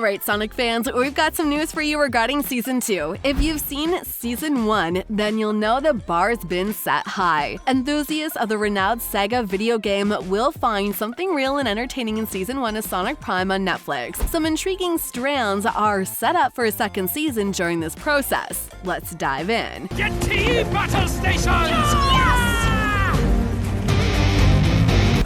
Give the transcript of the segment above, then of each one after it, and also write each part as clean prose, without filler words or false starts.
Alright, Sonic fans, we've got some news for you regarding Season 2. If you've seen Season 1, then you'll know the bar's been set high. Enthusiasts of the renowned Sega video game will find something real and entertaining in Season 1 of Sonic Prime on Netflix. Some intriguing strands are set up for a second season during this process. Let's dive in. Get to ye battle stations! Yes!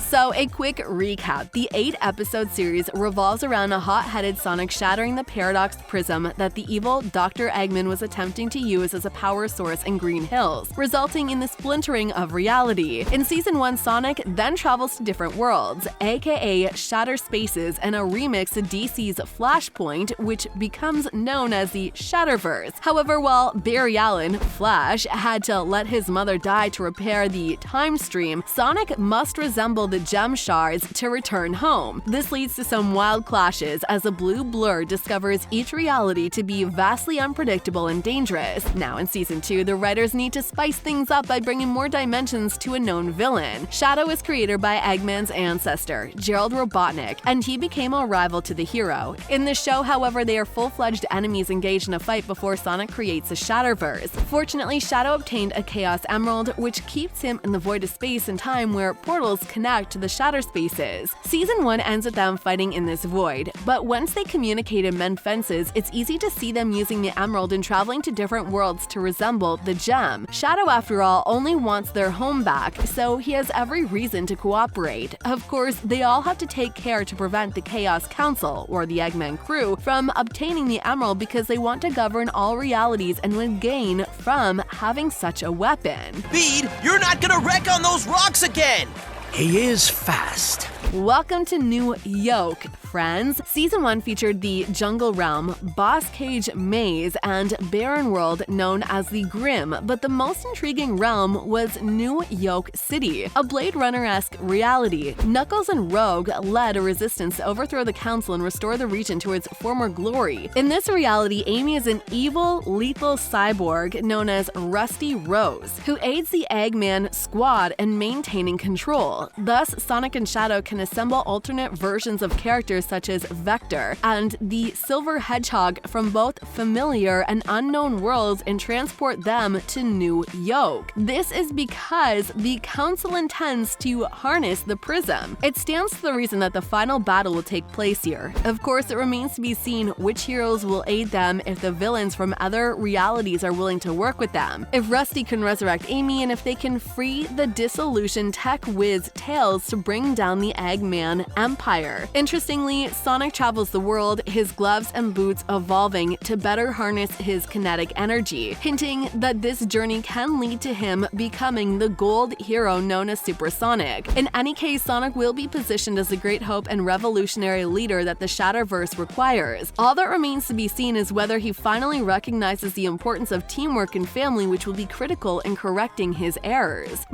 So, a quick recap. The 8-episode series revolves around a hot-headed Sonic shattering the Paradox Prism that the evil Dr. Eggman was attempting to use as a power source in Green Hills, resulting in the splintering of reality. In Season 1, Sonic then travels to different worlds, aka Shatter Spaces, and a remix to DC's Flashpoint, which becomes known as the Shatterverse. However, while Barry Allen, Flash, had to let his mother die to repair the time stream, Sonic must resemble the gem shards to return home. This leads to some wild clashes as a blue blur discovers each reality to be vastly unpredictable and dangerous. Now in Season 2, the writers need to spice things up by bringing more dimensions to a known villain. Shadow is created by Eggman's ancestor, Gerald Robotnik, and he became a rival to the hero. In the show, however, they are full-fledged enemies engaged in a fight before Sonic creates a Shatterverse. Fortunately, Shadow obtained a Chaos Emerald, which keeps him in the void of space and time where portals connect to the Shatter Spaces. Season 1 ends with them fighting in this void, but once they communicate and mend fences, it's easy to see them using the emerald and traveling to different worlds to resemble the gem. Shadow, after all, only wants their home back, so he has every reason to cooperate. Of course, they all have to take care to prevent the Chaos Council, or the Eggman crew, from obtaining the emerald because they want to govern all realities and would gain from having such a weapon. Speed, you're not gonna wreck on those rocks again! He is fast. Welcome to New Yolk, friends. Season 1 featured the Jungle Realm, Boss Cage Maze, and Barren World known as the Grim, but the most intriguing realm was New Yolk City, a Blade Runner-esque reality. Knuckles and Rogue led a resistance to overthrow the council and restore the region to its former glory. In this reality, Amy is an evil, lethal cyborg known as Rusty Rose, who aids the Eggman squad in maintaining control. Thus, Sonic and Shadow can assemble alternate versions of characters such as Vector and the Silver Hedgehog from both familiar and unknown worlds and transport them to New Yolk. This is because the Council intends to harness the Prism. It stands to the reason that the final battle will take place here. Of course, it remains to be seen which heroes will aid them if the villains from other realities are willing to work with them, if Rusty can resurrect Amy, and if they can free the disillusioned tech whiz Tails to bring down the Eggman Empire. Interestingly, Sonic travels the world, his gloves and boots evolving to better harness his kinetic energy, hinting that this journey can lead to him becoming the gold hero known as Super Sonic. In any case, Sonic will be positioned as the great hope and revolutionary leader that the Shatterverse requires. All that remains to be seen is whether he finally recognizes the importance of teamwork and family, which will be critical in correcting his errors.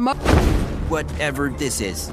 Whatever this is.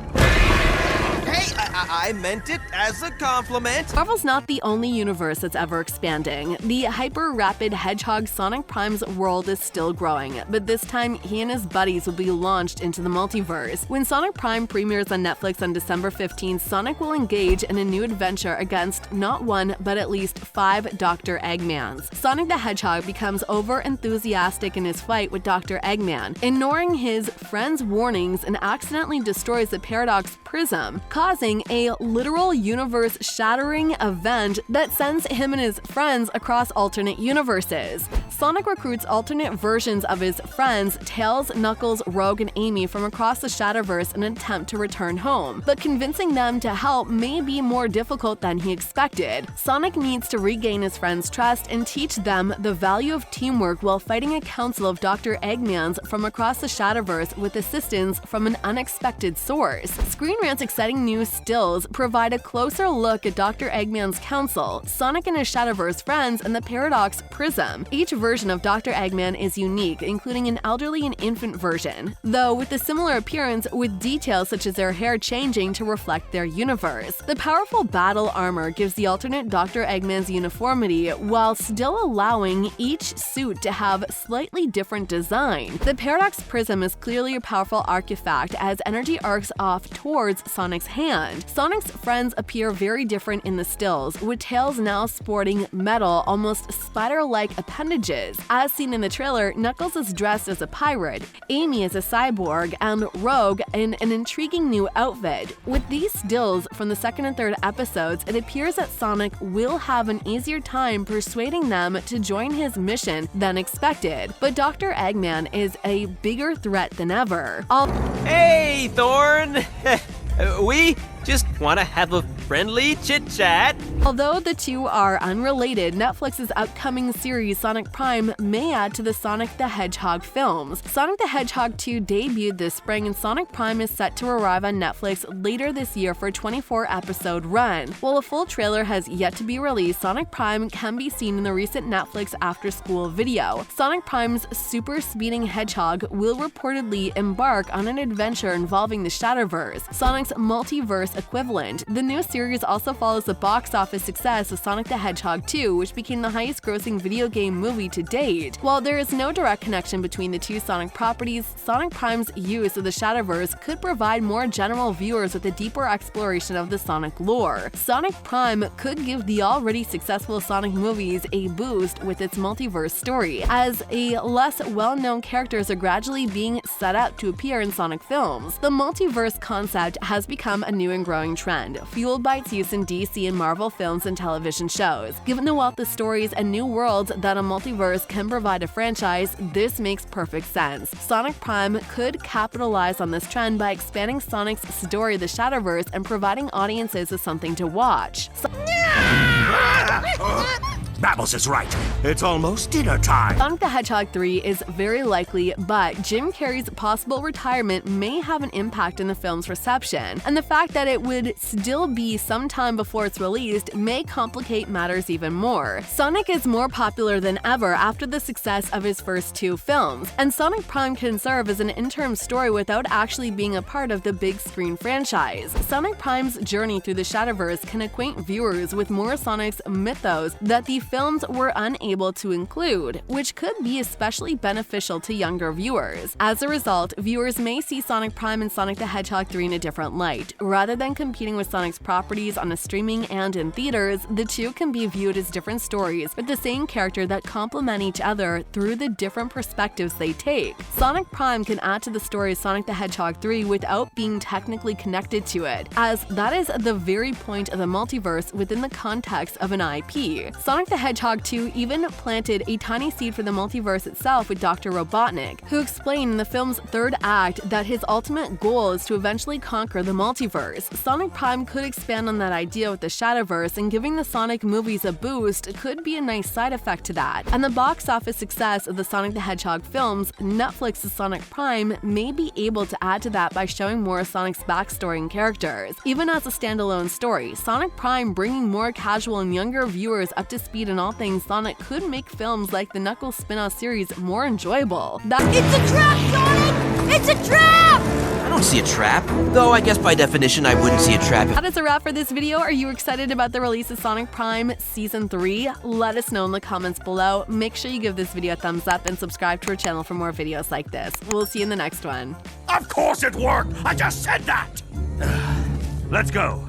Hey, I meant it as a compliment. Marvel's not the only universe that's ever expanding. The hyper-rapid Hedgehog Sonic Prime's world is still growing, but this time he and his buddies will be launched into the multiverse. When Sonic Prime premieres on Netflix on December 15th, Sonic will engage in a new adventure against not one, but at least 5 Dr. Eggmans. Sonic the Hedgehog becomes over-enthusiastic in his fight with Dr. Eggman, ignoring his friend's warnings and accidentally destroys the Paradox Prism, causing a literal universe-shattering event that sends him and his friends across alternate universes. Sonic recruits alternate versions of his friends, Tails, Knuckles, Rogue, and Amy from across the Shatterverse in an attempt to return home, but convincing them to help may be more difficult than he expected. Sonic needs to regain his friends' trust and teach them the value of teamwork while fighting a council of Dr. Eggmans from across the Shatterverse with assistance from an unexpected source. Screen Rant's exciting new stills provide a closer look at Dr. Eggman's council, Sonic and his Shatterverse friends, and the Paradox Prism. Each version of Dr. Eggman is unique, including an elderly and infant version, though with a similar appearance with details such as their hair changing to reflect their universe. The powerful battle armor gives the alternate Dr. Eggman's uniformity while still allowing each suit to have slightly different design. The Paradox Prism is clearly a powerful artifact as energy arcs off towards Sonic's hand. Sonic's friends appear very different in the stills, with Tails now sporting metal, almost spider-like appendages. As seen in the trailer, Knuckles is dressed as a pirate, Amy is a cyborg, and Rogue in an intriguing new outfit. With these stills from the second and third episodes, it appears that Sonic will have an easier time persuading them to join his mission than expected, but Dr. Eggman is a bigger threat than ever. Hey, Thorn! We just want to have a friendly chit-chat. Although the two are unrelated, Netflix's upcoming series Sonic Prime may add to the Sonic the Hedgehog films. Sonic the Hedgehog 2 debuted this spring, and Sonic Prime is set to arrive on Netflix later this year for a 24-episode run. While a full trailer has yet to be released, Sonic Prime can be seen in the recent Netflix after-school video. Sonic Prime's super-speeding hedgehog will reportedly embark on an adventure involving the Shatterverse, Sonic's multiverse equivalent. The new series also follows the box office success of Sonic the Hedgehog 2, which became the highest-grossing video game movie to date. While there is no direct connection between the two Sonic properties, Sonic Prime's use of the Shatterverse could provide more general viewers with a deeper exploration of the Sonic lore. Sonic Prime could give the already successful Sonic movies a boost with its multiverse story, as less well-known characters are gradually being set up to appear in Sonic films. The multiverse concept has become a new and growing trend, fueled by its use in DC and Marvel films and television shows. Given the wealth of stories and new worlds that a multiverse can provide a franchise, this makes perfect sense. Sonic Prime could capitalize on this trend by expanding Sonic's story, the Shatterverse, and providing audiences with something to watch. Babbles is right. It's almost dinner time. Sonic the Hedgehog 3 is very likely, but Jim Carrey's possible retirement may have an impact in the film's reception, and the fact that it would still be some time before it's released may complicate matters even more. Sonic is more popular than ever after the success of his first two films, and Sonic Prime can serve as an interim story without actually being a part of the big screen franchise. Sonic Prime's journey through the Shatterverse can acquaint viewers with more Sonic's mythos that the films were unable to include, which could be especially beneficial to younger viewers. As a result, viewers may see Sonic Prime and Sonic the Hedgehog 3 in a different light. Rather than competing with Sonic's properties on a streaming and in theaters, the two can be viewed as different stories with the same character that complement each other through the different perspectives they take. Sonic Prime can add to the story of Sonic the Hedgehog 3 without being technically connected to it, as that is the very point of the multiverse within the context of an IP. Sonic the Hedgehog 2 even planted a tiny seed for the multiverse itself with Dr. Robotnik, who explained in the film's third act that his ultimate goal is to eventually conquer the multiverse. Sonic Prime could expand on that idea with the Shatterverse, and giving the Sonic movies a boost could be a nice side effect to that. And the box office success of the Sonic the Hedgehog films, Netflix's Sonic Prime may be able to add to that by showing more of Sonic's backstory and characters. Even as a standalone story, Sonic Prime bringing more casual and younger viewers up to speed in all things Sonic could make films like the Knuckles spin-off series more enjoyable. It's a trap, Sonic! It's a trap! I don't see a trap, though I guess by definition I wouldn't see a trap if— That is a wrap for this video. Are you excited about the release of Sonic Prime Season 3? Let us know in the comments below. Make sure you give this video a thumbs up and subscribe to our channel for more videos like this. We'll see you in the next one. Of course it worked. I just said that. Let's go.